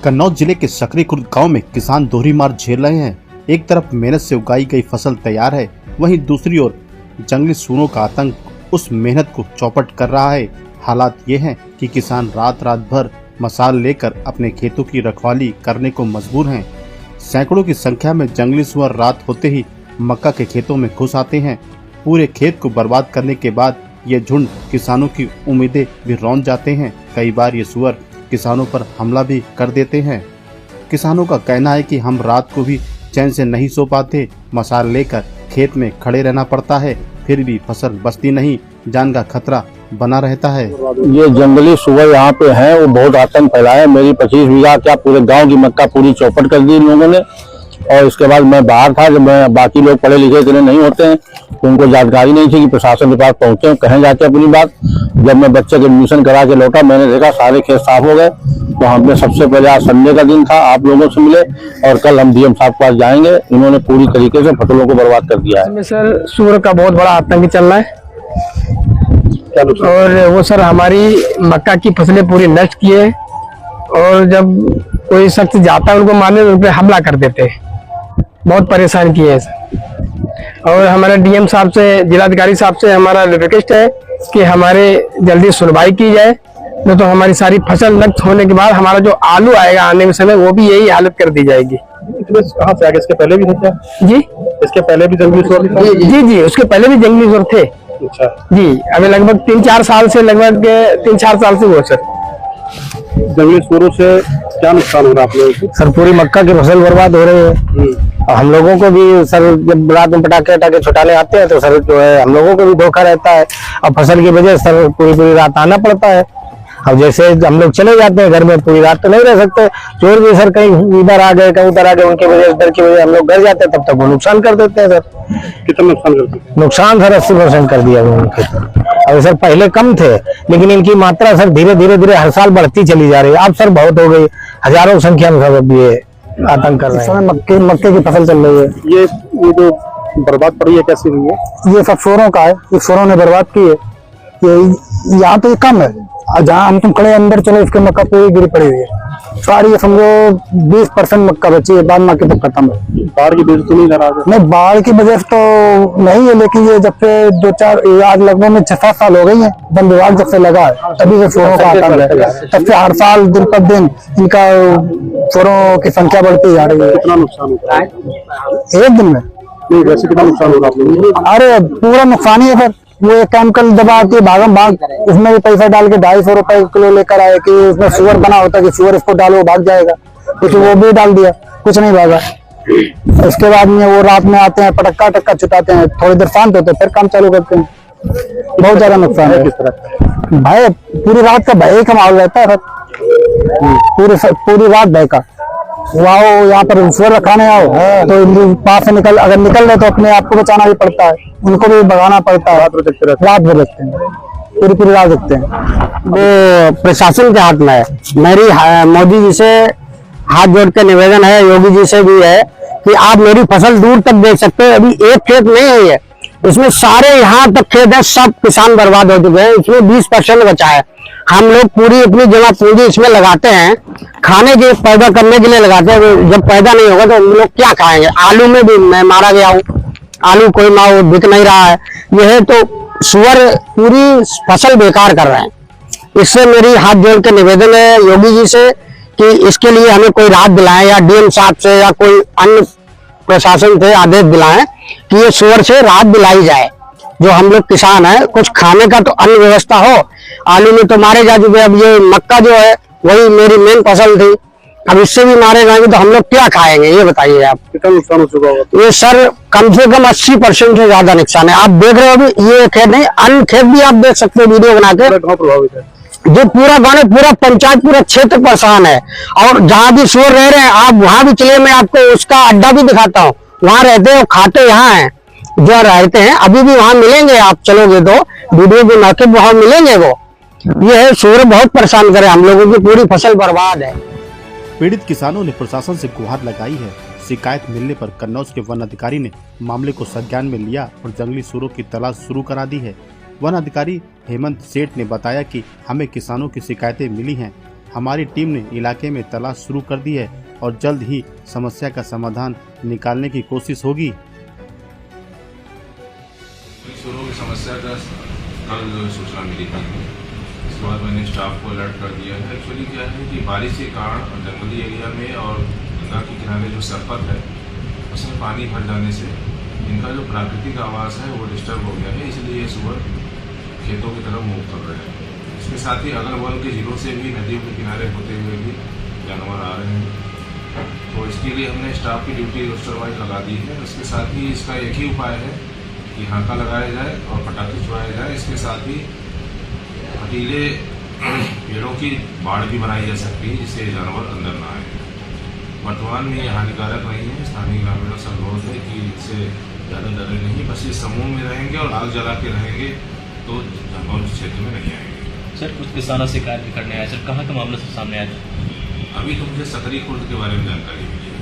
कन्नौज जिले के सकरी खुर्द गांव में किसान दोहरी मार झेल रहे हैं। एक तरफ मेहनत से उगाई गई फसल तैयार है, वहीं दूसरी ओर जंगली सूरों का आतंक उस मेहनत को चौपट कर रहा है। हालात ये हैं कि किसान रात भर मशाल लेकर अपने खेतों की रखवाली करने को मजबूर हैं। सैकड़ों की संख्या में जंगली सुअर रात होते ही मक्का के खेतों में घुस आते हैं। पूरे खेत को बर्बाद करने के बाद ये झुंड किसानों की उम्मीदें भी रौंद जाते हैं। कई बार ये सुअर किसानों पर हमला भी कर देते हैं। किसानों का कहना है कि हम रात को भी चैन से नहीं सो पाते, मशाल लेकर खेत में खड़े रहना पड़ता है, फिर भी फसल बचती नहीं, जान का खतरा बना रहता है। ये जंगली सुअर यहाँ पे हैं, वो बहुत आतंक फैलाए। मेरी 25 बीघा क्या पूरे गांव की मक्का पूरी चौपट कर दी इन लोगों ने। और इसके बाद मैं बाहर था, जब मैं बाकी लोग पढ़े लिखे इतने नहीं होते हैं तो उनको जानकारी नहीं थी कि प्रशासन के पास पहुंचे कहें जाके अपनी बात। जब मैं बच्चे के एडमिशन करा के लौटा, मैंने देखा सारे खेत साफ हो गए। तो हमने सबसे पहले आज संडे का दिन था, आप लोगों से मिले और कल हम डीएम साहब के पास जाएंगे। इन्होंने पूरी तरीके से फसलों को बर्बाद कर दिया है। सर सूअर का बहुत बड़ा आतंक चल रहा है और वो सर हमारी मक्का की फसलें पूरी नष्ट किए। और जब कोई शख्स जाता है उनको मारने तो उन पर हमला कर देते हैं, बहुत परेशान किए हैं सर। और हमारे डीएम साहब से, जिलाधिकारी साहब से हमारा रिक्वेस्ट है कि हमारे जल्दी सुनवाई की जाए, नहीं तो हमारी सारी फसल नष्ट होने के बाद हमारा जो आलू आएगा आने में समय वो भी यही हालत कर दी जाएगी। कहाँ से आगे? इसके पहले भी थे जी, इसके पहले भी जंगली सुअर थे? जी, उसके पहले भी जंगली सुअर थे। अच्छा जी, अभी लगभग 3-4 साल से, लगभग 3-4 साल से वो सर। जंगली सुअरों से क्या नुकसान हो रहा है आप लोगों को? सर पूरी मक्का की फसल बर्बाद हो रही है। और हम लोगों को भी सर, जब रात में पटाखे छुटाने आते हैं तो सर जो है हम लोगों को भी धोखा रहता है। और फसल की वजह से सर पूरी रात आना पड़ता है। अब जैसे हम लोग चले जाते हैं घर में, पूरी रात तो नहीं रह सकते। चोर भी सर कहीं इधर आ गए, कहीं उधर आ गए, उनके वजह डर की वजह हम लोग घर जाते हैं, तब तक वो नुकसान कर देते हैं सर। कितना नुकसान करते हैं? नुकसान सर 80% कर दिया उनके। अब सर पहले कम थे, लेकिन इनकी मात्रा सर धीरे हर साल बढ़ती चली जा रही है। अब सर बहुत हो गई, हजारों की संख्या में सब अब ये आतंक कर रहे हैं। मक्के की फसल चल रही है। ये जो बर्बाद पड़ी है कैसी हुई है? ये सब चोरों का है, ये चोरों ने बर्बाद की है। ये यहाँ तो ये कम है, जहाँ हम तुम खड़े अंदर चलो उसके मक्का पूरी गिरी पड़ी हुई है सारी। समझो 20% मक्का बची है, बाद मक्के तक खत्म है। बाढ़ की वजह तो नहीं लगा? नहीं, बाढ़ की वजह तो नहीं है, लेकिन ये जब से 2-4 आज लगभग में 6-7 साल हो गई है वन विभाग जब से लगा है, तभी से चोरों का आतंक है। तब से हर साल दिन पर दिन इनका चोरों की संख्या बढ़ती जा रही है। कितना नुकसान होता है एक दिन में? नहीं, वैसे कितना नुकसान होगा आप लोगों को? अरे पूरा नुकसान ही है सर। वो एक केमिकल दबा के भागम भाग, उसमें भी पैसा डाल के 250 रुपए किलो लेकर आए कि उसमें सुअर बना होता है कि सुअर इसको डालो भाग जाएगा, कुछ वो भी डाल दिया, कुछ नहीं भागा। उसके बाद में वो रात में आते हैं, पटक्का छुटाते हैं, थोड़ी देर शांत होते हैं, फिर काम चालू करते हैं। बहुत ज्यादा नुकसान है। किस तरह भय, पूरी रात का भय का माहौल रहता है सर। पूरी रात भय का। आओ यहाँ पर सुअर रखाने आओ तो पास से अगर निकल रहे तो अपने आप को बचाना भी पड़ता है, उनको भी भगाना पड़ता है। रात भर रखते हैं, पूरी रात रखते हैं। वो प्रशासन के हाथ में है। मेरी मोदी जी से हाथ जोड़ के निवेदन है, योगी जी से भी है, कि आप मेरी फसल दूर तक देख सकते हैं। अभी एक खेत नहीं है ये, इसमें सारे यहाँ तक खेत है, सब किसान बर्बाद हो चुके हैं। इसमें 20% बचा है। हम लोग पूरी अपनी जमा पूंजी इसमें लगाते हैं, खाने के पैदा करने के लिए लगाते हैं। जब पैदा नहीं होगा तो हम लोग क्या खाएंगे? आलू में भी मैं मारा गया हूँ, आलू कोई माओ बिक नहीं रहा है। यह तो सुअर पूरी फसल बेकार कर रहे हैं। इससे मेरी हाथ जोड़ के निवेदन है योगी जी से कि इसके लिए हमें कोई राहत दिलाएं, या डीएम साहब से या कोई अन्य प्रशासन से आदेश दिलाएं कि ये सुअर से राहत दिलाई जाए। जो हम लोग किसान हैं, कुछ खाने का तो अन्य व्यवस्था हो। आलू में तो मारे जा चुके, अब ये मक्का जो है वही मेरी मेन फसल थी, अब इससे भी मारे जाएंगे तो हम लोग क्या खाएंगे? ये बताइए आप। कितना नुकसान हो चुका होगा? ये सर कम से कम 80% से ज्यादा नुकसान है। आप देख रहे हो अभी ये खेत नहीं, अन्य खेत भी आप देख सकते हो वीडियो बना के। प्रभावित है जो पूरा गाँव, पूरा पंचायत, पूरा क्षेत्र परेशान है। और जहाँ भी सुअर रह रहे हैं आप वहां भी चलिए, मैं आपको उसका अड्डा भी दिखाता हूँ। वहां रहते हैं, खाते यहाँ है, जो रहते हैं अभी भी वहां मिलेंगे। आप चलोगे तो वीडियो बना के वहां मिलेंगे। वो ये है, सुअर बहुत परेशान करे, हम लोगों की पूरी फसल बर्बाद है। पीड़ित किसानों ने प्रशासन से गुहार लगाई है। शिकायत मिलने पर कन्नौज के वन अधिकारी ने मामले को संज्ञान में लिया और जंगली सुअरों की तलाश शुरू करा दी है। वन अधिकारी हेमंत सेठ ने बताया कि हमें किसानों की शिकायतें मिली हैं, हमारी टीम ने इलाके में तलाश शुरू कर दी है और जल्द ही समस्या का समाधान निकालने की कोशिश होगी। शुरू की समस्या का कल सूचना मिली थी, इसके बाद मैंने स्टाफ को अलर्ट कर दिया है। एक्चुअली क्या है कि बारिश के कारण जंगली एरिया में और गंगा के किनारे जो सरपत है उसमें पानी भर जाने से इनका जो प्राकृतिक आवास है वो डिस्टर्ब हो गया है, इसलिए ये सुअर खेतों की तरफ मूव कर रहे हैं। इसके साथ ही अगल बगल के जिलों से भी नदियों के किनारे होते हुए भी जानवर आ रहे हैं, तो इसके लिए हमने स्टाफ की ड्यूटी रोस्टर वाइज लगा दी है। उसके साथ ही इसका एक ही उपाय है कि हाका लगाया जाए और पटाखे छुड़ाया जाए। इसके साथ ही हटीले पेड़ों की बाड़ भी बनाई जा सकती है जिससे जानवर अंदर ना आए। वर्तमान में ये हानिकारक नहीं है। स्थानीय ग्रामीणों से अनुरोध है कि इससे ज़्यादा डरे नहीं, बस ये समूह में रहेंगे और आग जला के रहेंगे तो जानवर क्षेत्र में नहीं आएंगे। सर कुछ किसानों से शिकायत भी करने आए सर, कहाँ का मामला सब सामने आया? अभी तो मुझे सकरी खुर्द के बारे में जानकारी मिली है।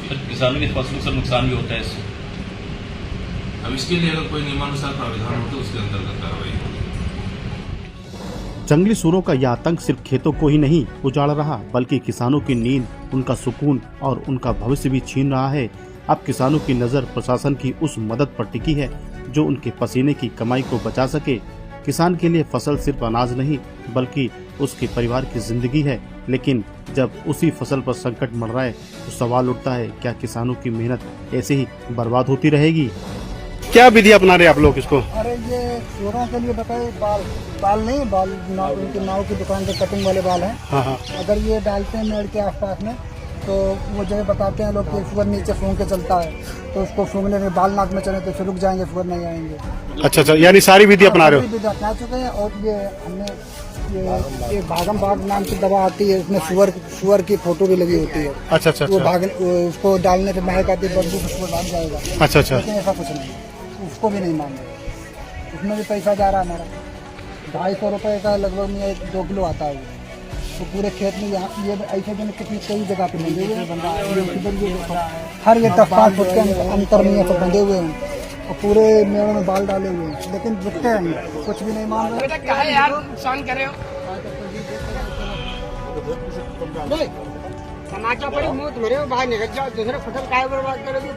सर किसानों की फसलों से नुकसान भी होता है इससे। अब इसके लिए अगर कोई नियमानुसार प्रावधान हो तो उसके अंतर्गत कार्रवाई होगी। जंगली सूरों का यह आतंक सिर्फ खेतों को ही नहीं उजाड़ रहा, बल्कि किसानों की नींद, उनका सुकून और उनका भविष्य भी छीन रहा है। अब किसानों की नज़र प्रशासन की उस मदद पर टिकी है जो उनके पसीने की कमाई को बचा सके। किसान के लिए फसल सिर्फ अनाज नहीं बल्कि उसके परिवार की जिंदगी है, लेकिन जब उसी फसल पर संकट मंडराए तो सवाल उठता है, क्या किसानों की मेहनत ऐसे ही बर्बाद होती रहेगी? क्या विधि अपना रहे आप लोग इसको? अरे ये चोरों के लिए बताए बाल नहीं, उनकी नाव की दुकान के कटिंग वाले बाल हैं। हाँ। अगर ये डालते हैं मेड़ के आसपास में तो वो जगह बताते हैं लोग कि सुअर नीचे सूंघ के चलता है, तो उसको सूंघने में बाल नाक में चले तो फिर रुक जाएंगे, सुअर नहीं आएंगे। अच्छा, यानी सारी विधि अपना रहे हो? विधि अपना चुके हैं। और ये हमने ये भागम भाग नाम की दवा आती है, उसमें सुअर की फोटो भी लगी होती है। अच्छा। वो उसको डालने से महक आती है, बदबू उसको भाग जाएगा। अच्छा। लेकिन ऐसा कुछ नहीं, उसको भी नहीं मांगे, उसमें भी पैसा जा रहा है हमारा। 250 रुपये का लगभग में 2 किलो आता है। तो पूरे खेत में यहाँ ये ऐसे दिन कितनी कई जगह पे बंधे हुए हैं, हर ये 10-5 फुट के अंतर में ये सब बंधे हुए हैं और पूरे मेड़ में बाल डाले हुए हैं, लेकिन रुकते हैं, कुछ भी नहीं मान रहे। क्या है यार, नुकसान करे हो समाचार पड़ी मुँह तुम्हारे बाहर निकल जाओ, दूसरे फसल काय बर्बाद करोगे।